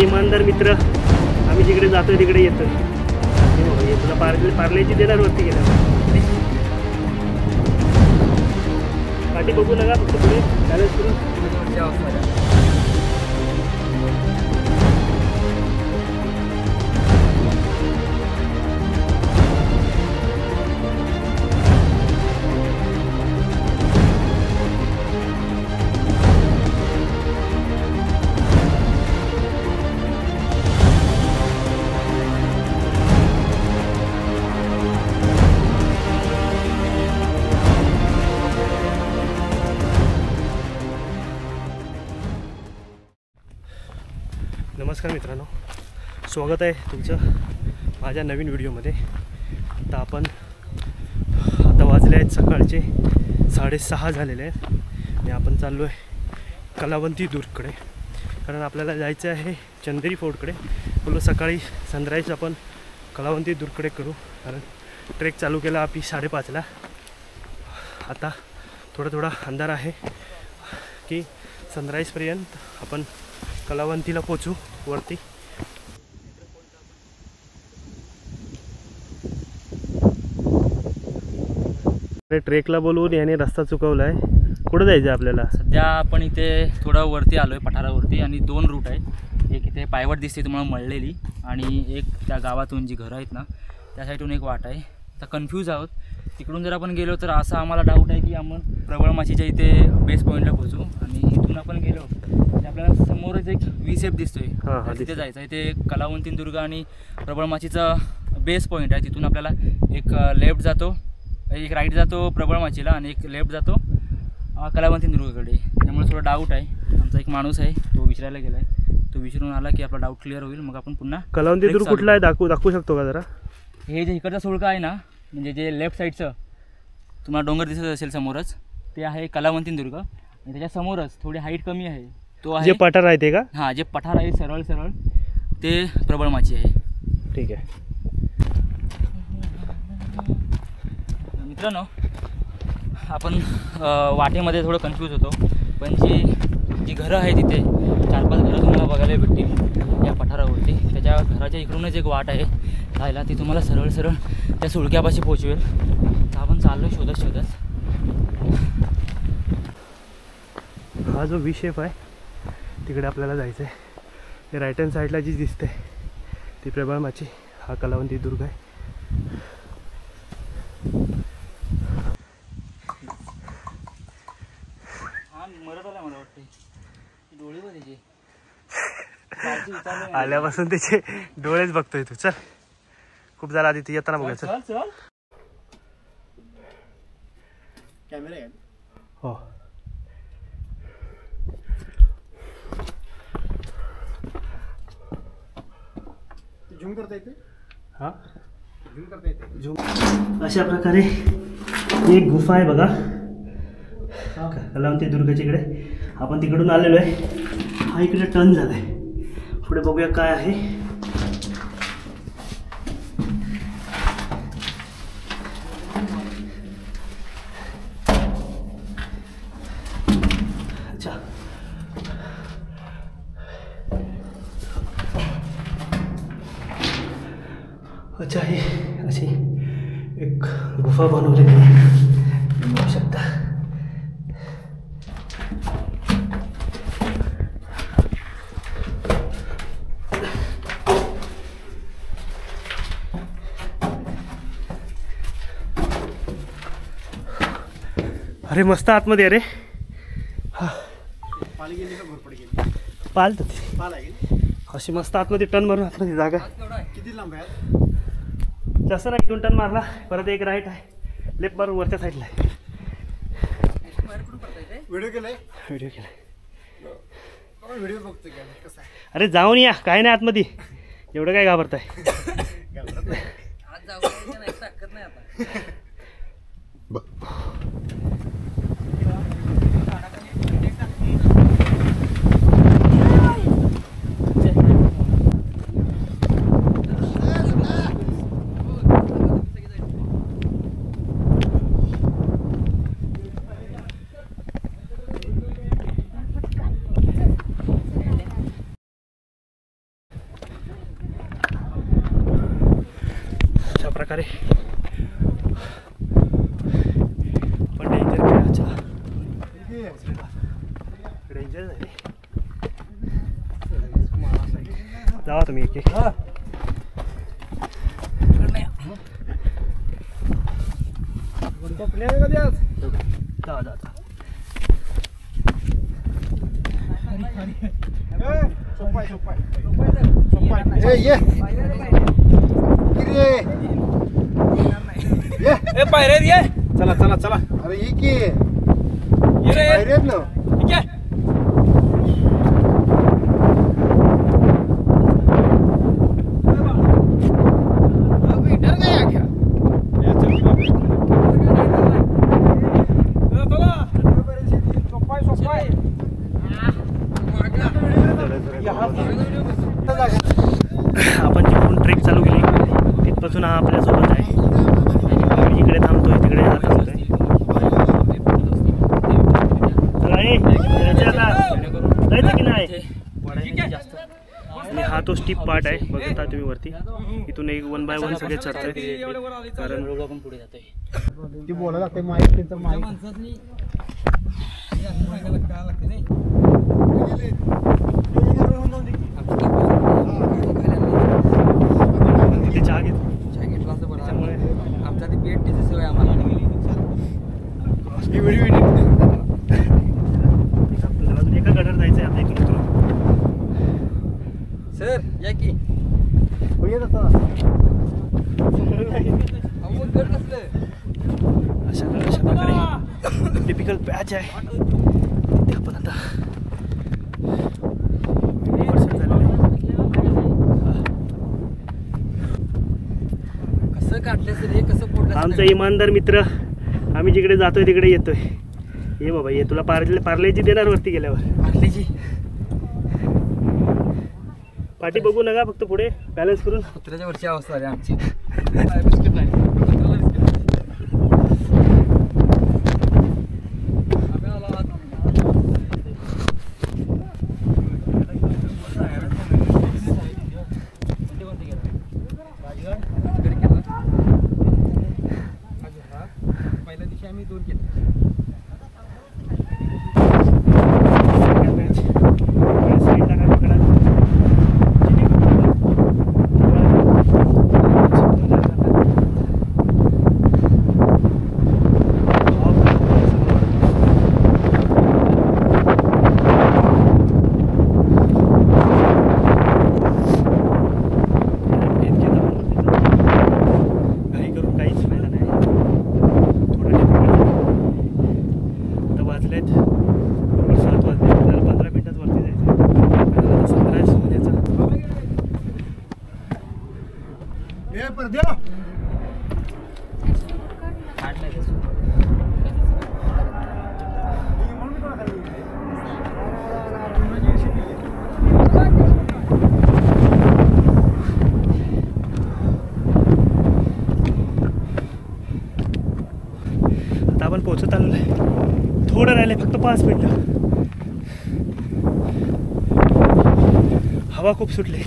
इमानदार मित्र आम्ही जिकडे जातोय तिकडे येतोय. तुला पार्लेची देणार वरती गेला पाठी बघू नका फक्त पुढे बॅलन्स करून. नमस्कार मित्रांनो, स्वागत आहे तुमचं माझ्या नवीन व्हिडिओमध्ये. आता आता वाजले आहेत सकाळचे 6:30 झालेले आहेत आणि आपण चाललो आहे कलावंती दुर्गकडे, कारण आपल्याला जायचं आहे चंदेरी फोर्टकडे. बोललो सकाळी सनराईज आपण कलावंती दुर्गकडे करू, कारण ट्रेक चालू केला आम्ही 5:30ला. आता थोडा अंधार आहे की सनराईजपर्यंत आपण कलावंतीला पोचू वरती. ट्रेकला बोलवून याने रस्ता चुकवला आहे. कुठं जायचं आपल्याला? सध्या आपण इथे थोडं वरती आलो आहे पठारावरती, आणि 2 रूट आहेत. एक इथे पायवाट दिसते तुम्हाला मळलेली, आणि एक त्या गावातून जी घरं आहेत ना त्या साईडून एक वाट आहे. तर कन्फ्यूज आहोत. तिकडून जर आपण गेलो तर असा आम्हाला डाऊट आहे की आपण प्रबळमाचीच्या इथे बेस पॉईंटला पोहोचू, आणि इथून आपण गेलो तर आपल्याला समोरच एक V-शेप दिसतोय, तिथे जायचं आहे. ते कलावंती दुर्ग आणि प्रबळमाचीचा बेस पॉईंट आहे. तिथून आपल्याला एक लेफ्ट जातो, एक राईट जातो प्रबळमाचीला, आणि एक लेफ्ट जातो कलावंती दुर्गकडे. त्यामुळे थोडा डाऊट आहे. आमचा एक माणूस आहे तो विचारायला गेला आहे, तो विचारून आला की आपला डाऊट क्लिअर होईल, मग आपण पुन्हा. कलावंती दुर्ग कुठला आहे दाखवू शकतो का जरा? हे जे इकडचा सुळका आहे ना, म्हणजे जे लेफ्ट साईडचं तुम्हाला डोंगर दिसत असेल समोरच, ते आहे कलावंती दुर्ग. आणि त्याच्या समोरच थोडी हाईट कमी आहे तो आहे जे पठार आहे ते का? हां, जे पठार आहे सरळ ते प्रबळमाची आहे. ठीक आहे मित्रांनो, आपण वाटेमध्ये थोडं कन्फ्यूज होतो, पण जी घरं आहे तिथे 4-5 घरं तुम्हाला बघायला भेटतील या पठारावरती. त्याच्या घराच्या इकडूनच एक वाट आहे जायला, ती तुम्हाला सरळ त्या सुळक्यापाशी पोचवेल. तर आपण चाललो शोधत. हा जो V-शेप आहे तिकडे आपल्याला जायचं आहे. ते राईट हँड साईडला जी दिसते ती प्रबळमाची, हा कलावंती दुर्ग आहे. मला वाटते डोळे बघायचे आल्यापासून त्याचे डोळेच बघतोय तू. चल, खूप झाला आधी येताना बघायचं. कॅमेरा आहे हो. झूम करता येते? हां, झूम करता येते. झूम. अशा प्रकारे एक गुफा आहे बघा कलावंती दुर्गाच्या इकडे. आपण तिकडून आलेलो आहे. हा इकडे टर्न झाला आहे. पुढे बघूया काय आहे. अच्छा, अच्छा, ही अशी एक गुफा बनवलेली आहे, बघू शकता. अरे मस्त आतमध्ये. अरे हा, पाल गेली का घोरपड गेली? पाल तर पाल आहे अशी मस्त आतमध्ये टर्न मारून आतमध्ये जागा. किती लांब आहे? तसं नाही, 2 टर्न मारला, परत एक राईट आहे, लेफ्ट मारून वरच्या साईडला आहे. व्हिडिओ केलाय? व्हिडिओ केला. व्हिडिओ बघतो कसा आहे? अरे जाऊन या, काय नाही आतमध्ये, एवढं काय घाबरताय? प्रकारे पण डेंजर खेळाचा डेंजर आहे जावा तुम्ही एक एक जा जा जा पायऱ्यात ये चला चला चला अरे ये की पायऱ्यात ना आपण जिकडून ट्रेक चालू केली तिथपासून हा आपल्यासोबत आहे आणि इकडे थांबतोय तिकडे हा थांबतोय चला जायचं की नाही आणि हा तो स्टीप पार्ट आहे बघता तुम्ही वरती इथून एक 1 बाय 1 सगळे चढतोय कारण आपण पुढे जातोय ती बोलायला लागते माईक त्यांचं माईक तिथे चहा घेतो त्याच्यामुळे आमचा ते पेट त्याची सवय आम्हाला आपल्याला अजून एका गडावर जायचं आहे आता इथून उतरून सर या की अशा प्रकारे टिपिकल पॅच आहे तिथे आपण आता कसं काढलं सर हे कसं फोडलं आमचा इमानदार मित्र आम्ही जिकडे जातोय तिकडे येतोय ये बाबा ये तुला पार्लेजी देणार वरती गेल्यावर पार्लेजी पाठी बघू नका फक्त पुढे बॅलन्स करून कुत्र्याच्या वरची अवस्था आहे आमची बिस्किट नाही कुत्र्याला बिस्किट पहिल्या दिवशी आम्ही 2 केले आपण पोहोचत आलो आहे थोडं राहिलं फक्त 5 मिनिटं हवा खूप सुटली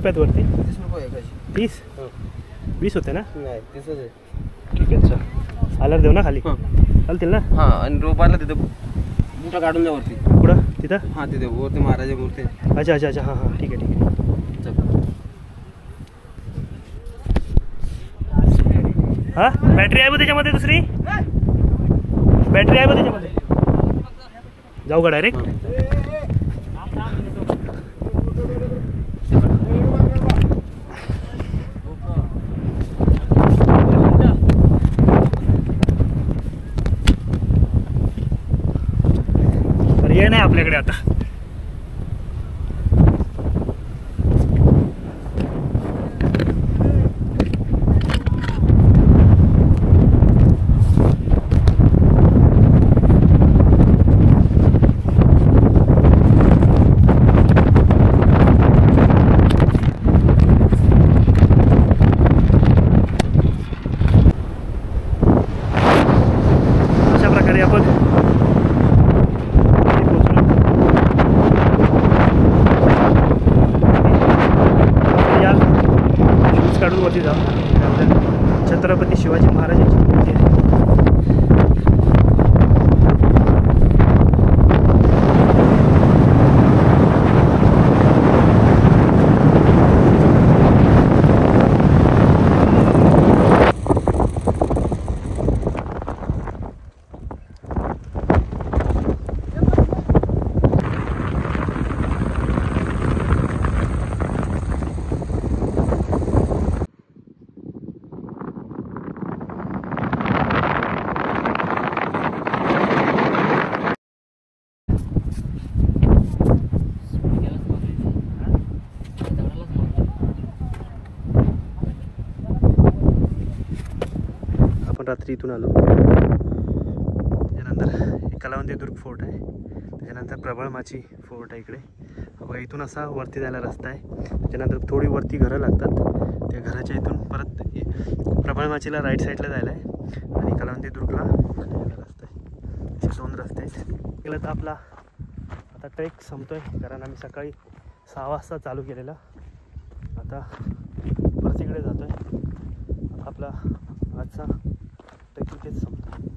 रुपयात वरती? 30 रुपये कशी? 30? 20 होते ना? नाही 30च आहे. ठीक आहे चल, आल्यावर देऊ ना खाली? चालतील ना? हां आणि रोपाला तिथं बुटा काढून द्या वरती. पुढं तिथं? हां तिथे वरती महाराजा मूर्ती आहे. अच्छा अच्छा अच्छा, हां हां ठीक आहे ठीक आहे. चल. हां बॅटरी आहे बघ त्याच्यामध्ये, दुसरी बॅटरी आहे बघ त्याच्यामध्ये. जाऊ का डायरेक्ट? पर्याय नाही आपल्याकडे आता. अशा प्रकारे आपण या शूज काढून वरती जाऊ. त्यानंतर छत्रपती शिवाजी महाराजांची मूर्ती आहे. आपण रात्री इथून आलो. त्याच्यानंतर कलावंती फोर्ट आहे, त्याच्यानंतर प्रबळमाची फोर्ट आहे इकडे. बघा इथून असा वरती जायला रस्ता आहे. त्याच्यानंतर थोडी वरती घरं लागतात. त्या घराच्या इथून परत प्रबळमाचीला राईट साईडला जायला आहे आणि कलावंती दुर्गला जायला रस्ता आहे. असे 2 रस्ते आहेत. गेलं तर आपला आता ट्रेक संपतोय, कारण आम्ही सकाळी 6 वाजता चालू केलेला. आता परत इकडे जातोय. आता आपला आजचा ट्रेक इथेच संपतो.